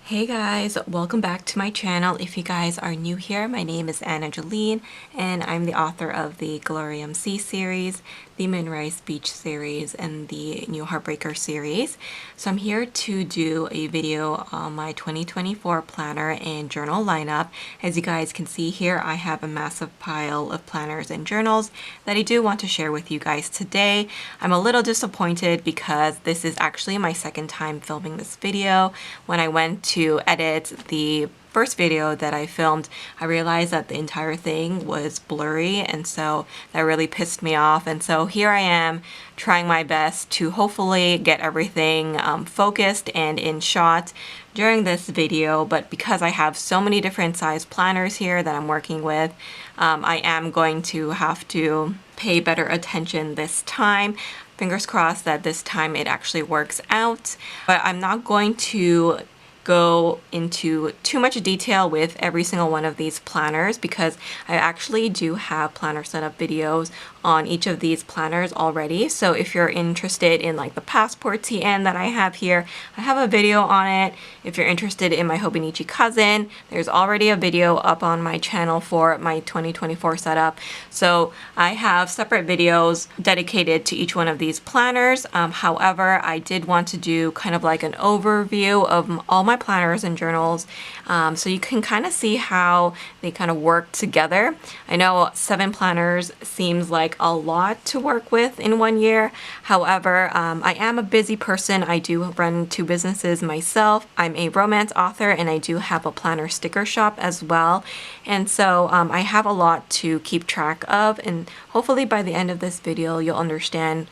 Hey guys, welcome back to my channel. If you guys are new here, my name is Jolene and I'm the author of the Glorium Sea series, the MOONRISE Beach series, and the new Heartbreaker series. So I'm here to do a video on my 2024 planner and journal lineup. As you guys can see here, I have a massive pile of planners and journals that I do want to share with you guys today. I'm a little disappointed because this is actually my second time filming this video. When I went to edit the first video that I filmed, I realized that the entire thing was blurry, and so that really pissed me off. And so here I am trying my best to hopefully get everything focused and in shot during this video, but because I have so many different size planners here that I'm working with, I am going to have to pay better attention this time. Fingers crossed that this time it actually works out, but I'm not going to go into too much detail with every single one of these planners because I actually do have planner setup videos on each of these planners already. So if you're interested in like the passport TN that I have here, I have a video on it. If you're interested in my Hobonichi cousin, there's already a video up on my channel for my 2024 setup. So I have separate videos dedicated to each one of these planners. However, I did want to do kind of like an overview of all my planners and journals, so you can kind of see how they kind of work together. I know 7 planners seems like a lot to work with in one year. However, I am a busy person. I do run 2 businesses myself. I'm a romance author and I do have a planner sticker shop as well. And so I have a lot to keep track of, and hopefully by the end of this video you'll understand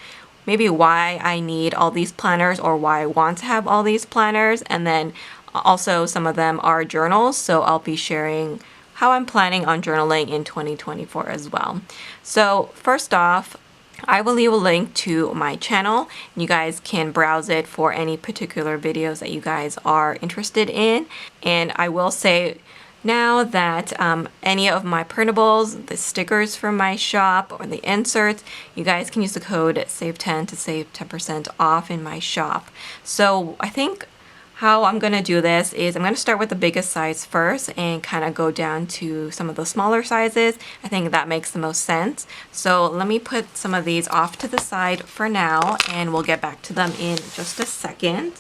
maybe why I need all these planners or why I want to have all these planners. And then also some of them are journals, so I'll be sharing how I'm planning on journaling in 2024 as well. So first off, I will leave a link to my channel. You guys can browse it for any particular videos that you guys are interested in. And I will say now that any of my printables, the stickers from my shop, or the inserts, you guys can use the code SAVE10 to save 10% off in my shop. So I think how I'm going to do this is I'm going to start with the biggest size first and kind of go down to some of the smaller sizes. I think that makes the most sense. So let me put some of these off to the side for now and we'll get back to them in just a second.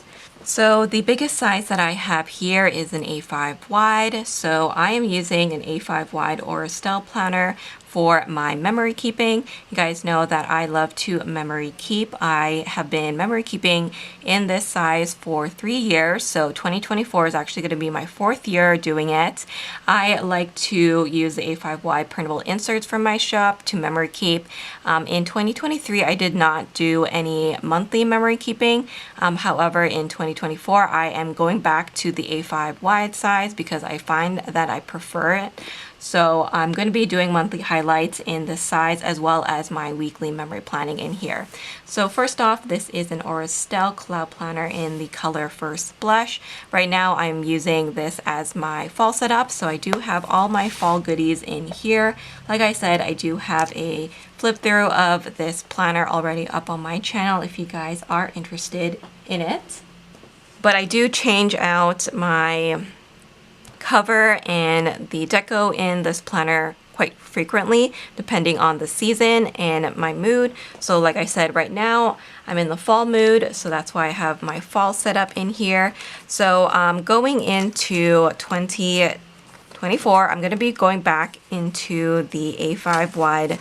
So the biggest size that I have here is an A5 wide. So I am using an A5 wide Auristelle planner for my memory keeping. You guys know that I love to memory keep. I have been memory keeping in this size for 3 years. So 2024 is actually going to be my 4th year doing it. I like to use the A5 wide printable inserts from my shop to memory keep. In 2023, I did not do any monthly memory keeping. However, in 2024, I am going back to the A5 wide size because I find that I prefer it. So I'm going to be doing monthly highlights in this size as well as my weekly memory planning in here. So first off, this is an Auristelle Cloud Planner in the color First Blush. Right now I'm using this as my fall setup, so I do have all my fall goodies in here. Like I said, I do have a flip through of this planner already up on my channel if you guys are interested in it. But I do change out my cover and the deco in this planner quite frequently depending on the season and my mood. So like I said, right now I'm in the fall mood, so that's why I have my fall setup in here. So going into 2024, I'm going to be going back into the A5 wide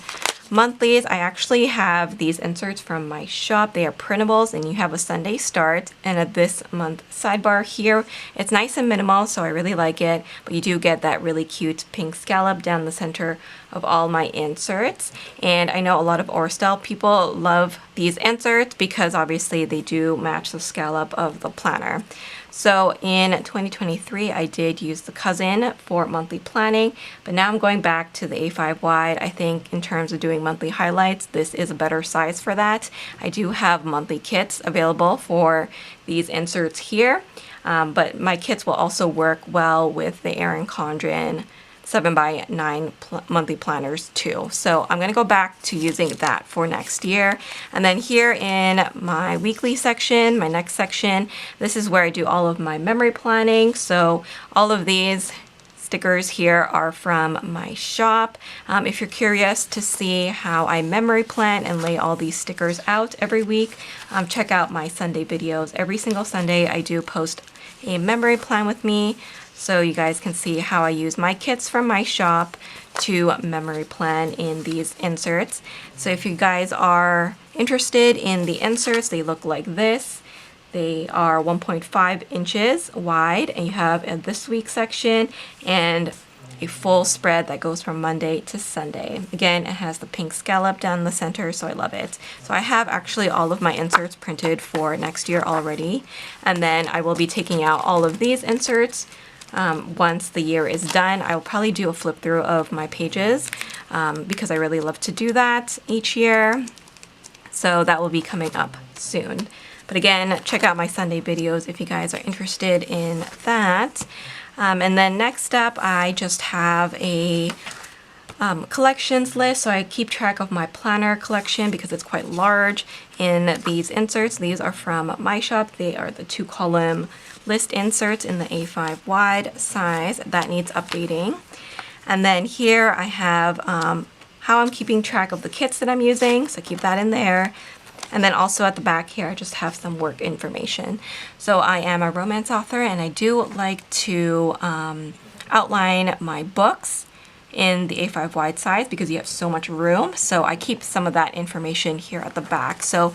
monthlies. I actually have these inserts from my shop. They are printables and you have a Sunday start and a this month sidebar here. It's nice and minimal, so I really like it, but you do get that really cute pink scallop down the center of all my inserts. And I know a lot of Auristelle people love these inserts because obviously they do match the scallop of the planner. So in 2023, I did use the cousin for monthly planning, but now I'm going back to the A5 wide. I think in terms of doing monthly highlights, this is a better size for that. I do have monthly kits available for these inserts here, but my kits will also work well with the Erin Condren 7x9 monthly planners too. So I'm going to go back to using that for next year. And then here in my weekly section, my next section, this is where I do all of my memory planning. So all of these stickers here are from my shop. If you're curious to see how I memory plan and lay all these stickers out every week, check out my Sunday videos. Every single Sunday I do post a memory plan with me, so you guys can see how I use my kits from my shop to memory plan in these inserts. So if you guys are interested in the inserts, they look like this. They are 1.5 inches wide, and you have a this week section and a full spread that goes from Monday to Sunday. Again, it has the pink scallop down the center, so I love it. So I have actually all of my inserts printed for next year already, and then I will be taking out all of these inserts once the year is done. I will probably do a flip through of my pages because I really love to do that each year. So that will be coming up soon. But again, check out my Sunday videos if you guys are interested in that. And then next up, I just have a collections list. So I keep track of my planner collection because it's quite large in these inserts. These are from my shop. They are the 2-column list inserts in the A5 wide size. That needs updating. And then here I have how I'm keeping track of the kits that I'm using. So keep that in there. And then also at the back here, I just have some work information. So I am a romance author, and I do like to outline my books in the A5 wide size because you have so much room. So I keep some of that information here at the back. So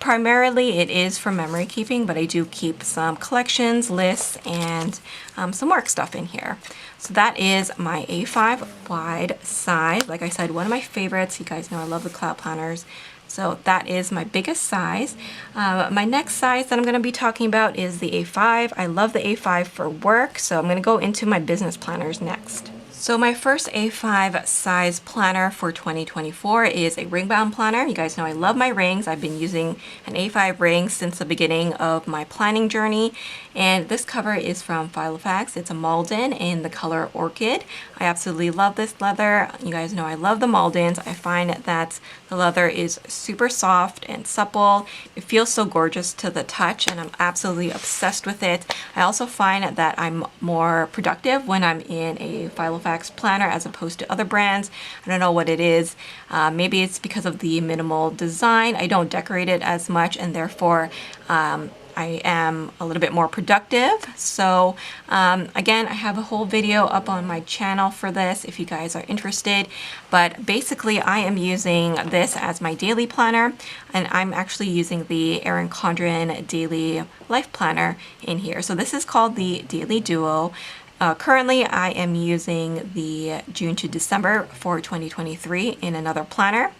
primarily it is for memory keeping, but I do keep some collections, lists, and some work stuff in here. So that is my A5 wide size. Like I said, one of my favorites. You guys know I love the cloud planners. So that is my biggest size. My next size that I'm going to be talking about is the A5. I love the A5 for work, so I'm going to go into my business planners next. So my first A5 size planner for 2024 is a ring-bound planner. You guys know I love my rings. I've been using an A5 ring since the beginning of my planning journey. And this cover is from Filofax. It's a Malden in the color Orchid. I absolutely love this leather. You guys know I love the Maldens. I find that the leather is super soft and supple. It feels so gorgeous to the touch, and I'm absolutely obsessed with it. I also find that I'm more productive when I'm in a Filofax planner as opposed to other brands. I don't know what it is. Maybe it's because of the minimal design. I don't decorate it as much, and therefore I am a little bit more productive. So again, I have a whole video up on my channel for this if you guys are interested. But basically I am using this as my daily planner, and I'm actually using the Erin Condren Daily Life Planner in here. So this is called the Daily Duo. Currently I am using the June to December for 2023 in another planner.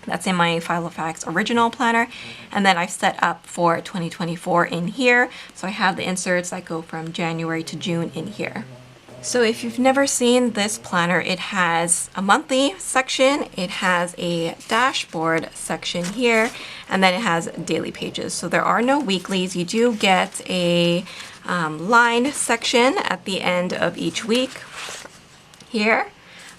That's in my Filofax original planner, and then I've set up for 2024 in here. So I have the inserts that go from January to June in here. So if you've never seen this planner, it has a monthly section, it has a dashboard section here, and then it has daily pages. So there are no weeklies. You do get a lined section at the end of each week here.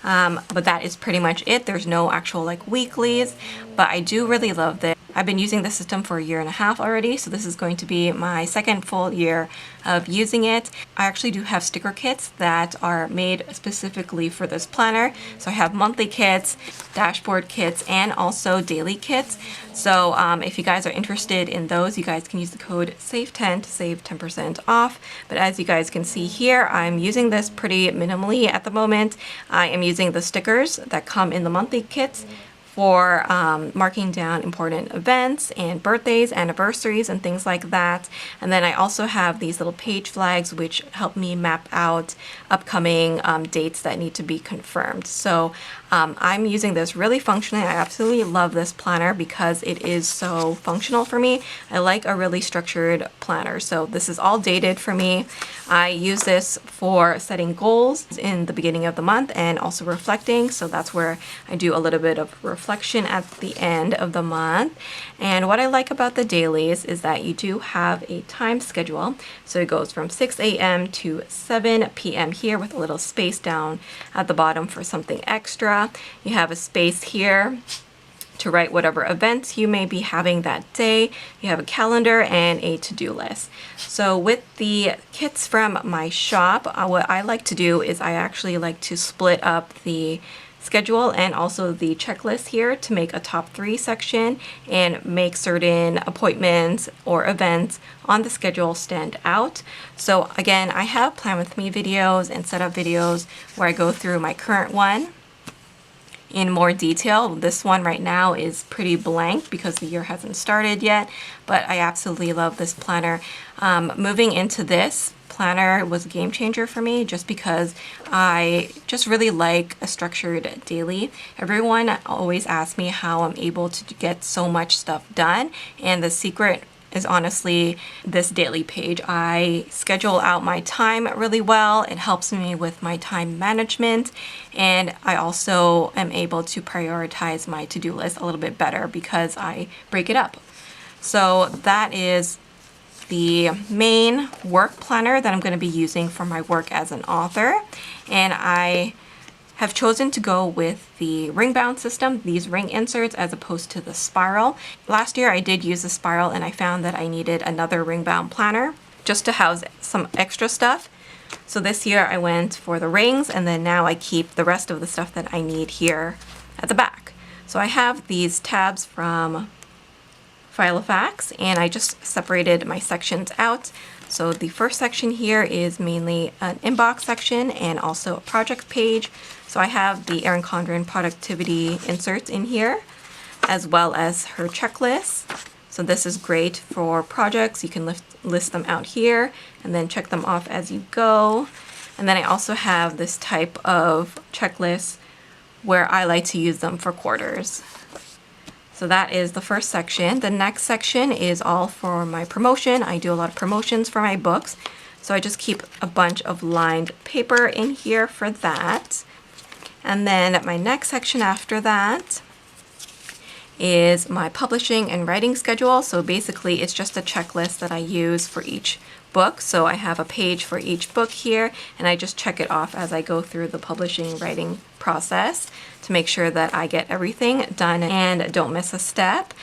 But that is pretty much it. There's no actual like weeklies, but I do really love this. I've been using the system for 1.5 years already, so this is going to be my second full year of using it. I actually do have sticker kits that are made specifically for this planner. So I have monthly kits, dashboard kits, and also daily kits. So if you guys are interested in those, you guys can use the code SAVE10 to save 10% off. But as you guys can see here, I'm using this pretty minimally at the moment. I am using the stickers that come in the monthly kits for marking down important events and birthdays, anniversaries, and things like that. And then I also have these little page flags which help me map out upcoming dates that need to be confirmed. So I'm using this really functionally. I absolutely love this planner because it is so functional for me. I like a really structured planner. So this is all dated for me. I use this for setting goals in the beginning of the month and also reflecting. So that's where I do a little bit of reflection reflection at the end of the month. And what I like about the dailies is that you do have a time schedule. So it goes from 6 a.m. to 7 p.m. here with a little space down at the bottom for something extra. You have a space here to write whatever events you may be having that day. You have a calendar and a to-do list. So with the kits from my shop, what I like to do is I actually like to split up the schedule and also the checklist here to make a top 3 section and make certain appointments or events on the schedule stand out. So again, I have plan with me videos and setup videos where I go through my current one in more detail. This one right now is pretty blank because the year hasn't started yet, but I absolutely love this planner. Moving into this planner was a game changer for me just because I just really like a structured daily. Everyone always asks me how I'm able to get so much stuff done, and the secret is honestly this daily page. I schedule out my time really well. It helps me with my time management, and I also am able to prioritize my to-do list a little bit better because I break it up. So that is the main work planner that I'm going to be using for my work as an author, and I have chosen to go with the ring-bound system, these ring inserts, as opposed to the spiral. Last year I did use the spiral and I found that I needed another ring-bound planner just to house some extra stuff. So this year I went for the rings, and then now I keep the rest of the stuff that I need here at the back. So I have these tabs from Filofax, and I just separated my sections out. So the first section here is mainly an inbox section and also a project page. So I have the Erin Condren productivity inserts in here, as well as her checklist. So this is great for projects. You can list them out here and then check them off as you go. And then I also have this type of checklist where I like to use them for quarters. So that is the first section. The next section is all for my promotion. I do a lot of promotions for my books, so I just keep a bunch of lined paper in here for that. And then my next section after that is my publishing and writing schedule. So basically it's just a checklist that I use for each book. So I have a page for each book here, and I just check it off as I go through the publishing writing process to make sure that I get everything done and don't miss a step.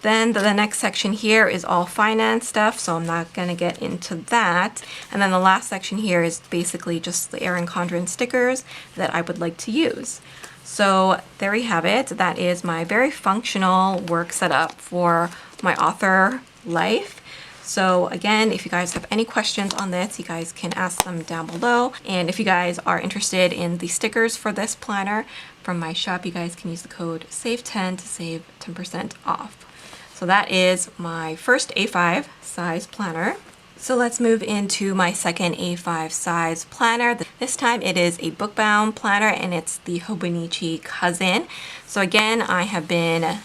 Then the next section here is all finance stuff, so I'm not going to get into that. And then the last section here is basically just the Erin Condren stickers that I would like to use. So there we have it. That is my very functional work setup for my author life. So again, if you guys have any questions on this, you guys can ask them down below. And if you guys are interested in the stickers for this planner from my shop, you guys can use the code SAVE10 to save 10% off. So that is my first A5 size planner. So let's move into my second A5 size planner. This time it is a book-bound planner, and it's the Hobonichi Cousin. So again, I have been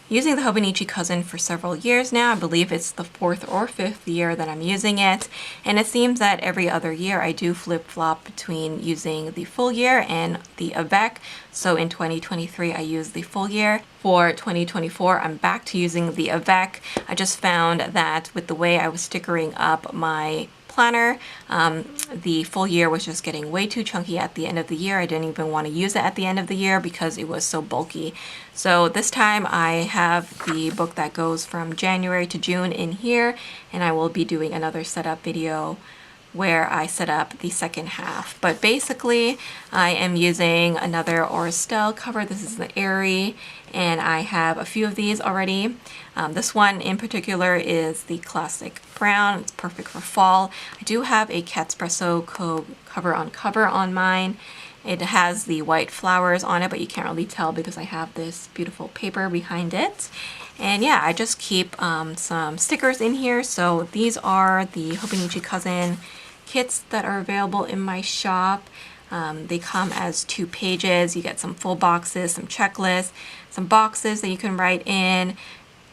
using the Hobonichi Cousin for several years now. I believe it's the 4th or 5th year that I'm using it, and it seems that every other year I do flip-flop between using the full year and the avec. So in 2023 I used the full year. For 2024 I'm back to using the avec. I just found that with the way I was stickering up my planner, the full year was just getting way too chunky at the end of the year. I didn't even want to use it at the end of the year because it was so bulky. So this time I have the book that goes from January to June in here, and I will be doing another setup video where I set up the second half. But basically I am using another Auristelle cover. This is the Arie, and I have a few of these already. This one in particular is the classic brown. It's perfect for fall. I do have a Catspresso cover on mine. It has the white flowers on it, but you can't really tell because I have this beautiful paper behind it. And yeah, I just keep some stickers in here. So these are the Hobonichi Cousin kits that are available in my shop. They come as 2 pages. You get some full boxes, some checklists, some boxes that you can write in,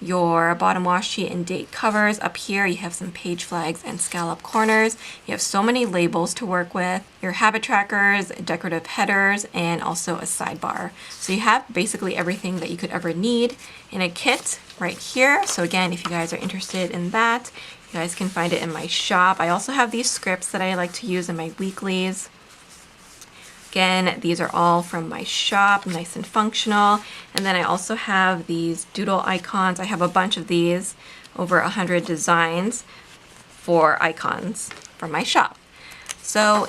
your bottom washi sheet and date covers. Up here you have some page flags and scallop corners. You have so many labels to work with, your habit trackers, decorative headers, and also a sidebar. So you have basically everything that you could ever need in a kit right here. So again, if you guys are interested in that, you guys can find it in my shop. I also have these scripts that I like to use in my weeklies. Again, these are all from my shop, nice and functional. And then I also have these doodle icons. I have a bunch of these, over 100 designs for icons from my shop. So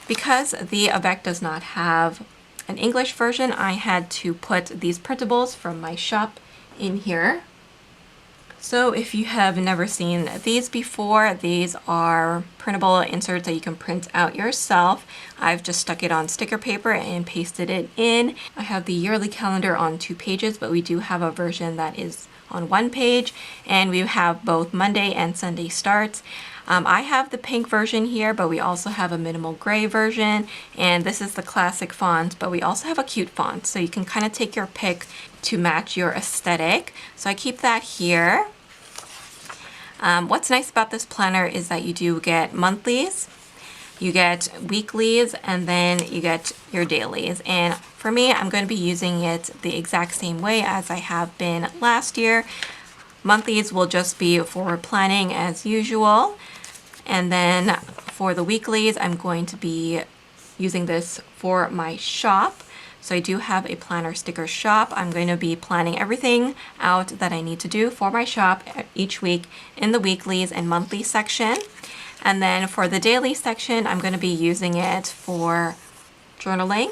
because the Avec does not have an English version, I had to put these printables from my shop in here. So if you have never seen these before, these are printable inserts that you can print out yourself. I've just stuck it on sticker paper and pasted it in. I have the yearly calendar on 2 pages, but we do have a version that is on 1 page, and we have both Monday and Sunday starts. I have the pink version here, but we also have a minimal gray version, and this is the classic font, but we also have a cute font, so you can kind of take your pick to match your aesthetic. So I keep that here. What's nice about this planner is that you do get monthlies, you get weeklies, and then you get your dailies. And for me, I'm going to be using it the exact same way as I have been last year. Monthlies will just be for planning as usual. And then for the weeklies, I'm going to be using this for my shop. So I do have a planner sticker shop. I'm going to be planning everything out that I need to do for my shop each week in the weeklies and monthly section. And then for the daily section, I'm going to be using it for journaling.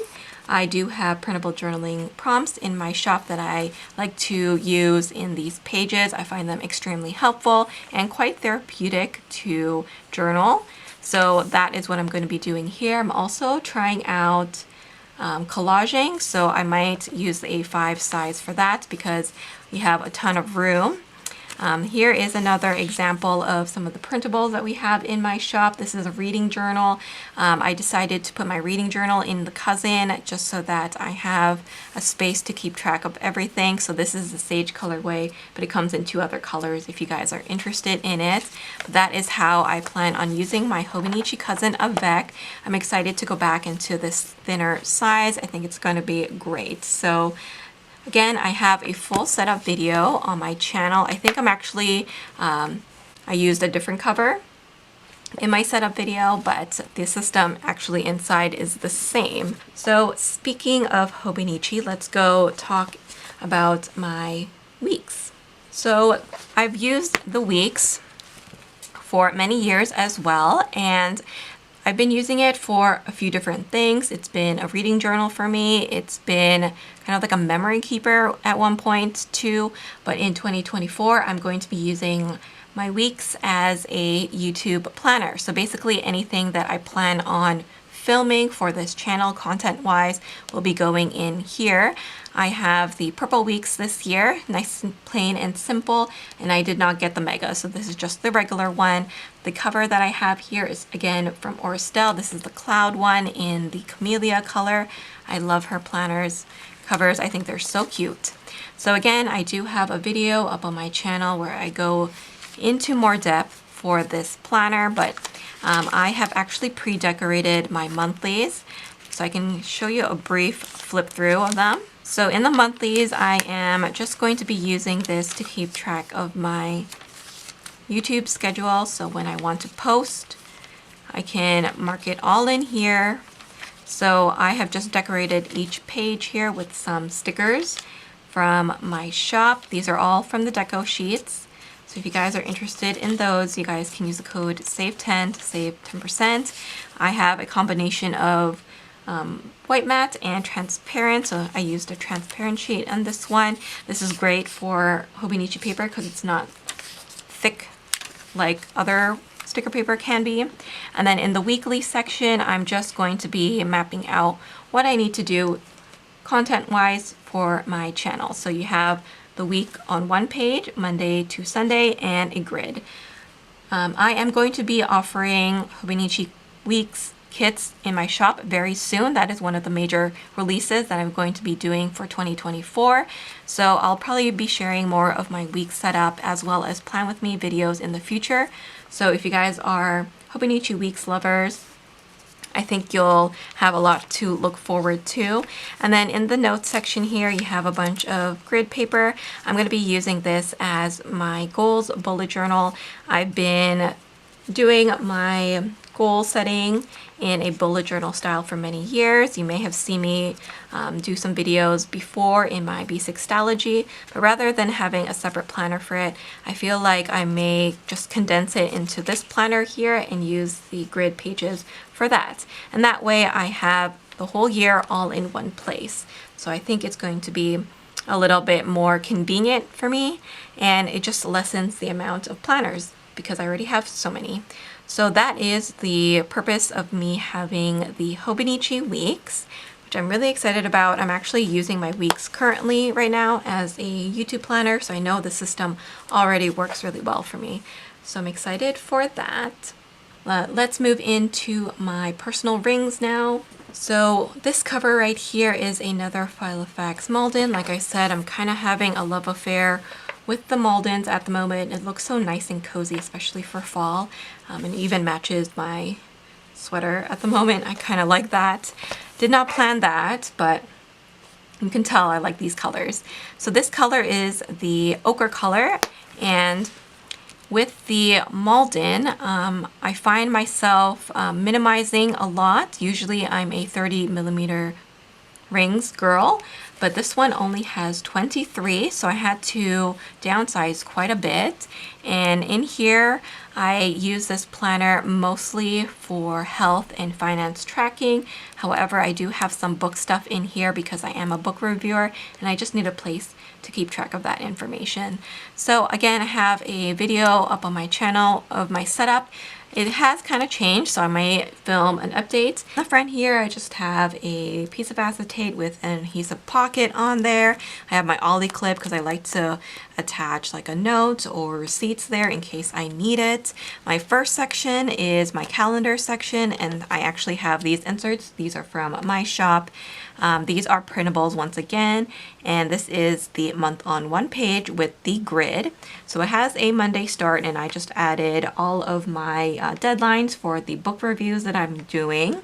I do have printable journaling prompts in my shop that I like to use in these pages. I find them extremely helpful and quite therapeutic to journal. So that is what I'm going to be doing here. I'm also trying out collaging, so I might use the A5 size for that because we have a ton of room. Here is another example of some of the printables that we have in my shop. This is a reading journal. I decided to put my reading journal in the cousin just so that I have a space to keep track of everything. So this is the sage colorway, but it comes in 2 other colors if you guys are interested in it. But that is how I plan on using my Hobonichi cousin Avec. I'm excited to go back into this thinner size. I think it's going to be great. So again, I have a full setup video on my channel. I think I'm actually, I used a different cover in my setup video, but the system actually inside is the same. So speaking of Hobonichi, let's go talk about my weeks. So I've used the weeks for many years as well, and I've been using it for a few different things. It's been a reading journal for me. It's been kind of like a memory keeper at one point too. But in 2024, I'm going to be using my weeks as a YouTube planner. So basically anything that I plan on filming for this channel content-wise will be going in here. I have the purple weeks this year, nice and plain and simple, and I did not get the mega, so this is just the regular one. The cover that I have here is again from Orstel. This is the cloud one in the camellia color. I love her planners covers. I think they're so cute. So again, I do have a video up on my channel where I go into more depth for this planner, but I have actually pre-decorated my monthlies, so I can show you a brief flip through of them. So in the monthlies, I am just going to be using this to keep track of my YouTube schedule. So when I want to post, I can mark it all in here. So I have just decorated each page here with some stickers from my shop. These are all from the deco sheets. So if you guys are interested in those, you guys can use the code SAVE10 to save 10%. I have a combination of white matte and transparent, so I used a transparent sheet on this one. This is great for Hobonichi paper because it's not thick like other sticker paper can be. And then in the weekly section, I'm just going to be mapping out what I need to do content-wise for my channel. So you have the week on one page, Monday to Sunday, and a grid. I am going to be offering Hobonichi weeks kits in my shop very soon. That is one of the major releases that I'm going to be doing for 2024. So I'll probably be sharing more of my week setup as well as plan with me videos in the future. So if you guys are Hobonichi Weeks lovers, I think you'll have a lot to look forward to. And then in the notes section here, you have a bunch of grid paper. I'm going to be using this as my goals bullet journal. I've been doing my goal setting in a bullet journal style for many years. You may have seen me do some videos before in my B6 Stylogy, but rather than having a separate planner for it, I feel like I may just condense it into this planner here and use the grid pages for that. And that way I have the whole year all in one place. So I think it's going to be a little bit more convenient for me, and it just lessens the amount of planners because I already have so many. So that is the purpose of me having the Hobonichi Weeks, which I'm really excited about. I'm actually using my weeks currently right now as a YouTube planner, so I know the system already works really well for me. So I'm excited for that. Let's move into my personal rings now. So this cover right here is another Filofax Malden. Like I said, I'm kind of having a love affair with the Maldens at the moment. It looks so nice and cozy, especially for fall, and even matches my sweater at the moment. I kind of like that. Did not plan that, but you can tell I like these colors. So this color is the ochre color, and with the Malden, I find myself minimizing a lot. Usually I'm a 30mm rings girl, but this one only has 23, so I had to downsize quite a bit. And in here, I use this planner mostly for health and finance tracking. However, I do have some book stuff in here because I am a book reviewer and I just need a place to keep track of that information. So again, I have a video up on my channel of my setup. It has kind of changed, so I might film an update. On the front here, I just have a piece of acetate with an adhesive pocket on there. I have my ollie clip because I like to attach like a note or receipts there in case I need it. My first section is my calendar section, and I actually have these inserts. These are from my shop. These are printables once again, and this is the month on one page with the grid. So it has a Monday start, and I just added all of my deadlines for the book reviews that I'm doing.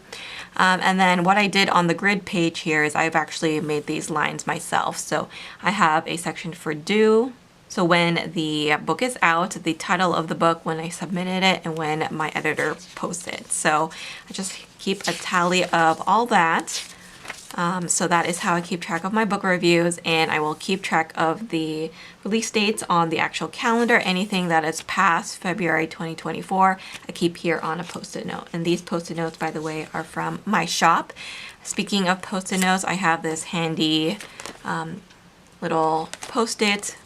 And then what I did on the grid page here is I've actually made these lines myself. So I have a section for due. So when the book is out, the title of the book, when I submitted it, and when my editor posts it. So I just keep a tally of all that. So that is how I keep track of my book reviews, and I will keep track of the release dates on the actual calendar. Anything that is past February 2024, I keep here on a post-it note. And these post-it notes, by the way, are from my shop. Speaking of post-it notes, I have this handy little post-it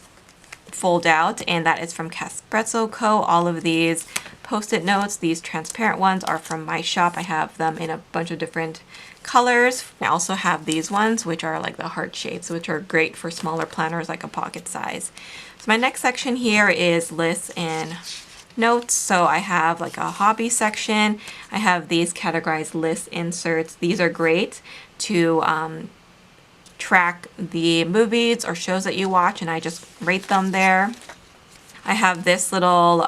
fold out, and that is from Espresso Co. All of these post-it notes, these transparent ones, are from my shop. I have them in a bunch of different colors. I also have these ones, which are like the heart shapes, which are great for smaller planners, like a pocket size. So my next section here is lists and notes. So I have like a hobby section. I have these categorized list inserts. These are great to track the movies or shows that you watch, and I just rate them there. I have this little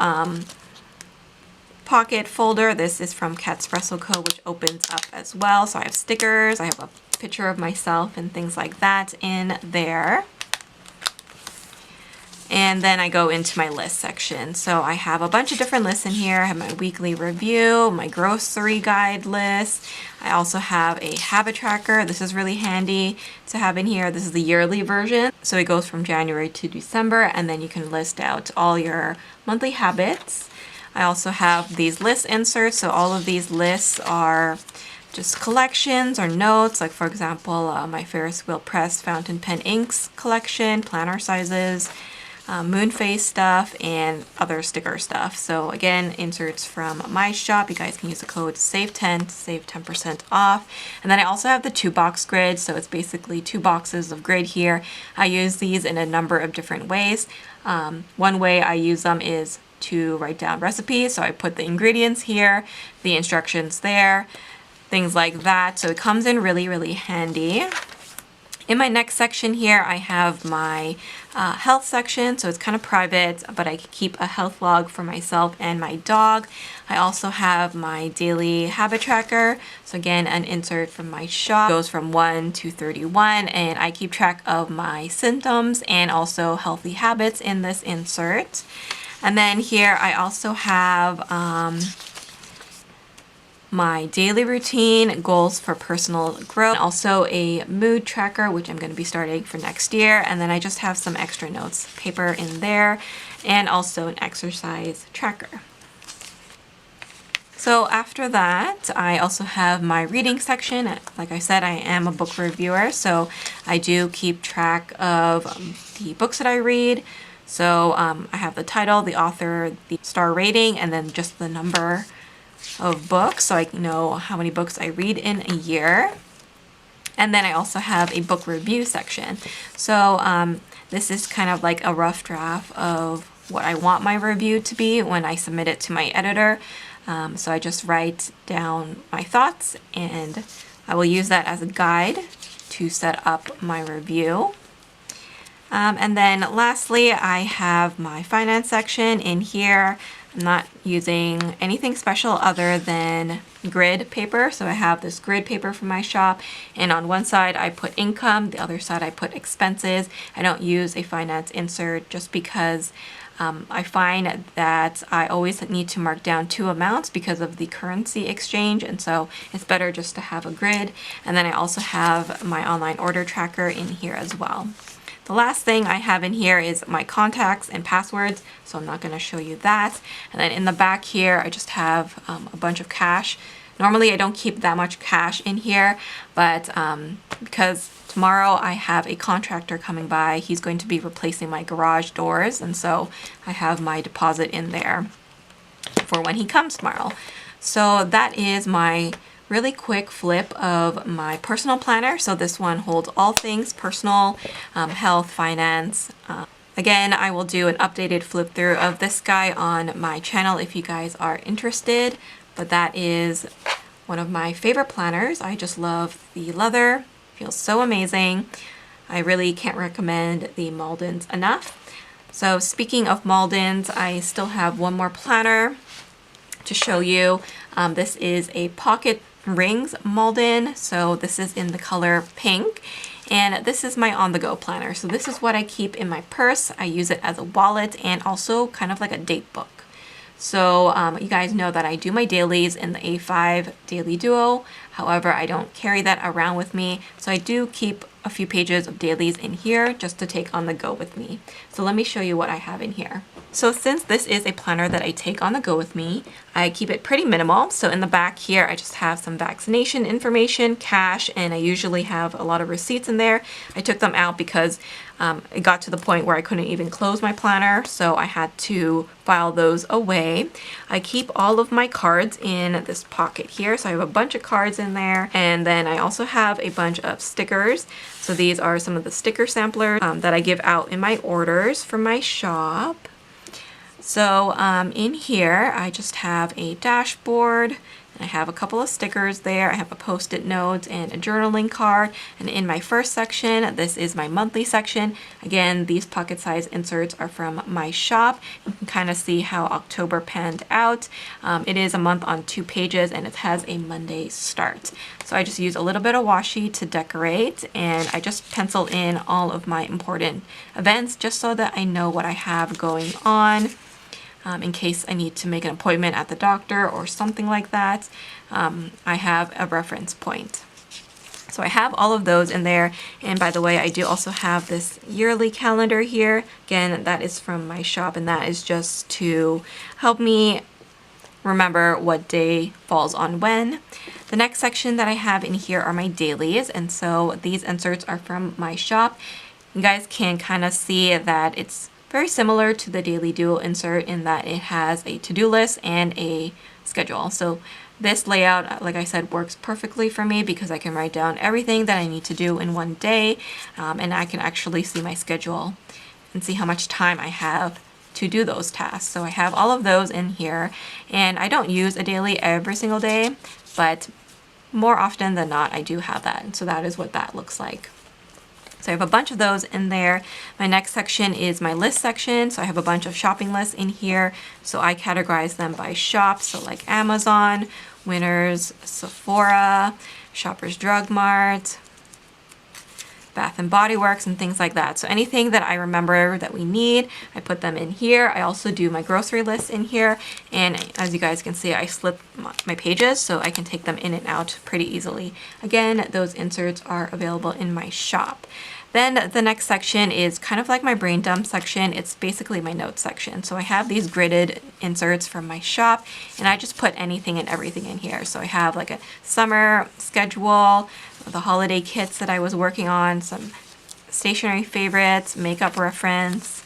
pocket folder. This is from Espresso Co., which opens up as well. So I have stickers, I have a picture of myself and things like that in there. And then I go into my list section. So I have a bunch of different lists in here. I have my weekly review, my grocery guide list. I also have a habit tracker. This is really handy to have in here. This is the yearly version. So it goes from January to December, and then you can list out all your monthly habits. I also have these list inserts. So all of these lists are just collections or notes. Like for example, my Ferris Wheel Press fountain pen inks collection, planner sizes, moon phase stuff, and other sticker stuff. So again, inserts from my shop. You guys can use the code SAVE10 to save 10% off. And then I also have the 2-box grid. So it's basically 2 boxes of grid here. I use these in a number of different ways. One way I use them is to write down recipes. So I put the ingredients here, the instructions there. things like that. So it comes in really, really handy. In my next section here, I have my health section, so it's kind of private, but I keep a health log for myself and my dog. I also have my daily habit tracker, so again, an insert from my shop. It goes from 1 to 31, and I keep track of my symptoms and also healthy habits in this insert. And then here I also have my daily routine, goals for personal growth, also a mood tracker, which I'm going to be starting for next year. And then I just have some extra notes paper in there, and also an exercise tracker. So after that, I also have my reading section. Like I said, I am a book reviewer, so I do keep track of the books that I read. So I have the title, the author, the star rating, and then just the number of books, so I know how many books I read in a year. And then I also have a book review section. So this is kind of like a rough draft of what I want my review to be when I submit it to my editor. So I just write down my thoughts, and I will use that as a guide to set up my review. And then lastly, I have my finance section in here. I'm not using anything special other than grid paper. So I have this grid paper from my shop, and on one side I put income, the other side I put expenses. I don't use a finance insert just because I find that I always need to mark down two amounts because of the currency exchange, and so it's better just to have a grid. And then I also have my online order tracker in here as well. The last thing I have in here is my contacts and passwords, so I'm not going to show you that. And then in the back here, I just have a bunch of cash. Normally I don't keep that much cash in here, but because tomorrow I have a contractor coming by, he's going to be replacing my garage doors, and so I have my deposit in there for when he comes tomorrow. So that is my really quick flip of my personal planner. So this one holds all things personal, health, finance. Again, I will do an updated flip through of this guy on my channel if you guys are interested, but that is one of my favorite planners. I just love the leather. It feels so amazing. I really can't recommend the Maldens enough. So speaking of Maldens, I still have one more planner to show you. This is a pocket rings Malden, so this is in the color pink, and this is my on-the-go planner. So this is what I keep in my purse. I use it as a wallet and also kind of like a date book. So you guys know that I do my dailies in the A5 Daily Duo. However, I don't carry that around with me, so I do keep a few pages of dailies in here just to take on the go with me. So let me show you what I have in here. So since this is a planner that I take on the go with me, I keep it pretty minimal. So in the back here, I just have some vaccination information, cash, and I usually have a lot of receipts in there. I took them out because it got to the point where I couldn't even close my planner, so I had to file those away. I keep all of my cards in this pocket here, so I have a bunch of cards in there, and then I also have a bunch of stickers. So these are some of the sticker samplers that I give out in my orders from my shop. So in here, I just have a dashboard. I have a couple of stickers there. I have a post-it note and a journaling card. And in my first section, this is my monthly section. Again, these pocket size inserts are from my shop. You can kind of see how October panned out. It is a month on 2 pages, and it has a Monday start. So I just use a little bit of washi to decorate, and I just pencil in all of my important events just so that I know what I have going on. In case I need to make an appointment at the doctor or something like that, I have a reference point. So I have all of those in there. And by the way, I do also have this yearly calendar here. Again, that is from my shop, and that is just to help me remember what day falls on when. The next section that I have in here are my dailies, and so these inserts are from my shop. You guys can kind of see that it's very similar to the Daily Duo insert in that it has a to-do list and a schedule. So this layout, like I said, works perfectly for me because I can write down everything that I need to do in one day, and I can actually see my schedule and see how much time I have to do those tasks. So I have all of those in here, and I don't use a daily every single day, but more often than not, I do have that. And so that is what that looks like. So I have a bunch of those in there. My next section is my list section. So I have a bunch of shopping lists in here. So I categorize them by shops. So like Amazon, Winners, Sephora, Shoppers Drug Mart, Bath and Body Works, and things like that. So anything that I remember that we need, I put them in here. I also do my grocery list in here. And as you guys can see, I slip my pages so I can take them in and out pretty easily. Again, those inserts are available in my shop. Then the next section is kind of like my brain dump section. It's basically my notes section. So I have these gridded inserts from my shop, and I just put anything and everything in here. So I have like a summer schedule, the holiday kits that I was working on, some stationery favorites, makeup reference,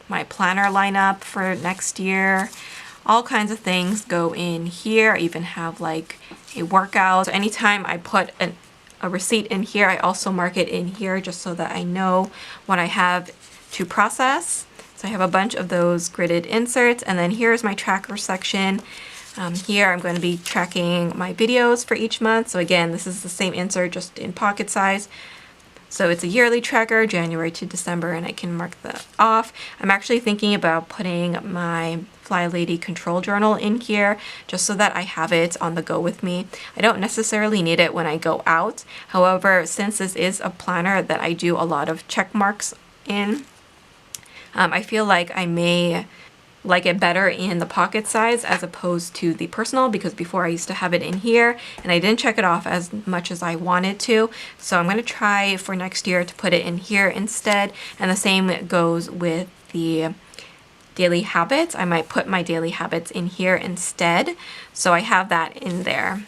my planner lineup for next year. All kinds of things go in here. I even have like a workout. So anytime I put a receipt in here, I also mark it in here just so that I know what I have to process. So I have a bunch of those gridded inserts, and then here's my tracker section. Here I'm going to be tracking my videos for each month. So again, this is the same insert just in pocket size. So it's a yearly tracker, January to December, and I can mark that off. I'm actually thinking about putting my Fly Lady control journal in here just so that I have it on the go with me. I don't necessarily need it when I go out. However, since this is a planner that I do a lot of check marks in, I feel like I may like it better in the pocket size as opposed to the personal, because before I used to have it in here and I didn't check it off as much as I wanted to. So I'm going to try for next year to put it in here instead. And the same goes with the daily habits. I might put my daily habits in here instead. So I have that in there.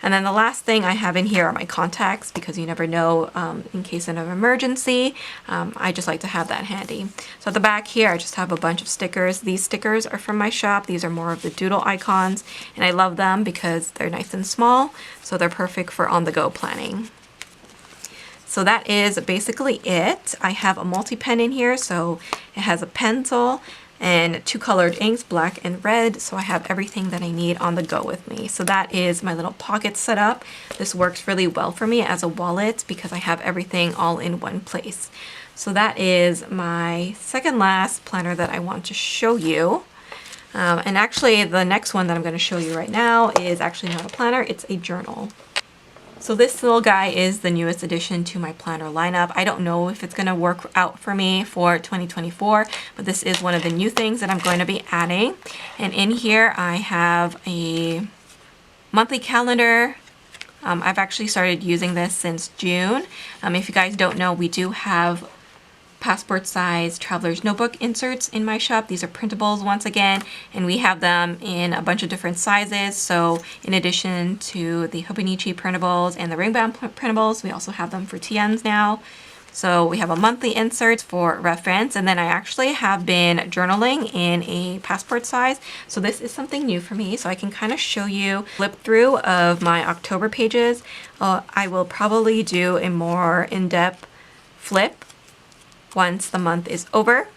And then the last thing I have in here are my contacts, because you never know in case of an emergency. I just like to have that handy. So at the back here, I just have a bunch of stickers. These stickers are from my shop. These are more of the doodle icons, and I love them because they're nice and small. So they're perfect for on-the-go planning. So that is basically it. I have a multi-pen in here, so it has a pencil and two colored inks, black and red, so I have everything that I need on the go with me. So that is my little pocket setup. This works really well for me as a wallet because I have everything all in one place. So that is my second last planner that I want to show you. And actually the next one that I'm going to show you right now is actually not a planner, it's a journal. So this little guy is the newest addition to my planner lineup. I don't know if it's going to work out for me for 2024, but this is one of the new things that I'm going to be adding. And in here I have a monthly calendar. I've actually started using this since June. If you guys don't know, we do have passport size traveler's notebook inserts in my shop. These are printables once again, and we have them in a bunch of different sizes. So in addition to the Hobonichi printables and the ringbound printables, we also have them for TNs now. So we have a monthly insert for reference, and then I actually have been journaling in a passport size. So this is something new for me, so I can kind of show you flip through of my October pages. I will probably do a more in-depth flip once the month is over,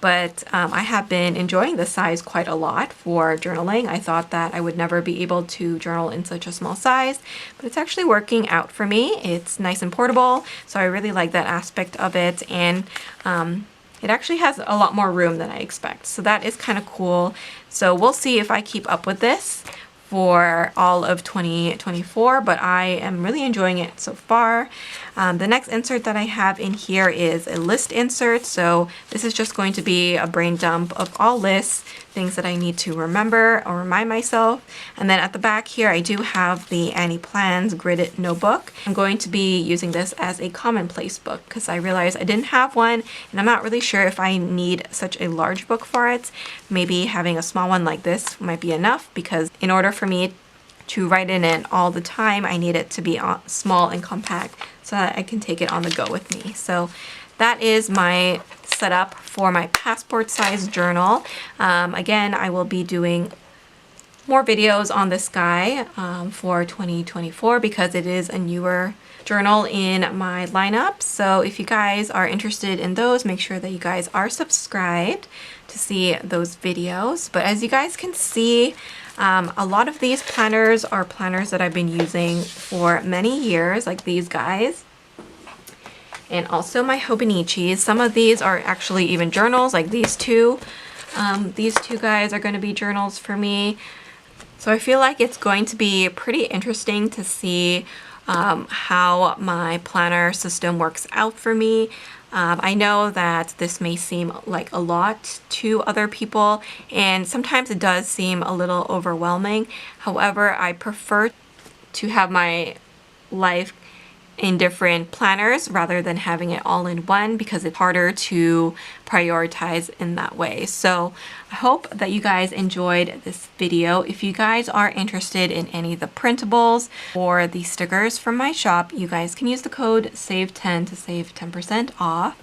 but I have been enjoying this size quite a lot for journaling. I thought that I would never be able to journal in such a small size, but it's actually working out for me. It's nice and portable, so I really like that aspect of it, and it actually has a lot more room than I expect, so that is kind of cool. So we'll see if I keep up with this for all of 2024, but I am really enjoying it so far. The next insert that I have in here is a list insert. So this is just going to be a brain dump of all lists, things that I need to remember or remind myself. And then at the back here, I do have the Annie Plans gridded notebook. I'm going to be using this as a commonplace book because I realized I didn't have one, and I'm not really sure if I need such a large book for it. Maybe having a small one like this might be enough, because in order for me to write in it all the time, I need it to be small and compact so that I can take it on the go with me. So that is my setup for my passport size journal. Again, I will be doing more videos on this guy for 2024 because it is a newer journal in my lineup. So if you guys are interested in those, make sure that you guys are subscribed to see those videos. But as you guys can see, A lot of these planners are planners that I've been using for many years, like these guys. And also my Hobonichis. Some of these are actually even journals, like these two. These two guys are going to be journals for me. So I feel like it's going to be pretty interesting to see how my planner system works out for me. I know that this may seem like a lot to other people, and sometimes it does seem a little overwhelming. However, I prefer to have my life in different planners rather than having it all in one, because it's harder to prioritize in that way. So I hope that you guys enjoyed this video. If you guys are interested in any of the printables or the stickers from my shop, you guys can use the code SAVE10 to save 10% off.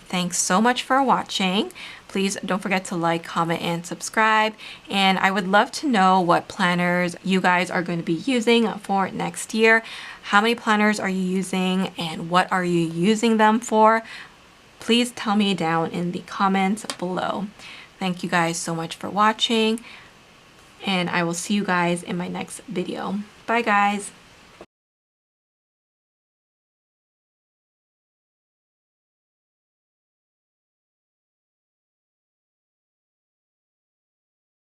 Thanks so much for watching. Please don't forget to like, comment, and subscribe. And I would love to know what planners you guys are going to be using for next year. How many planners are you using and what are you using them for? Please tell me down in the comments below. Thank you guys so much for watching, and I will see you guys in my next video. Bye guys.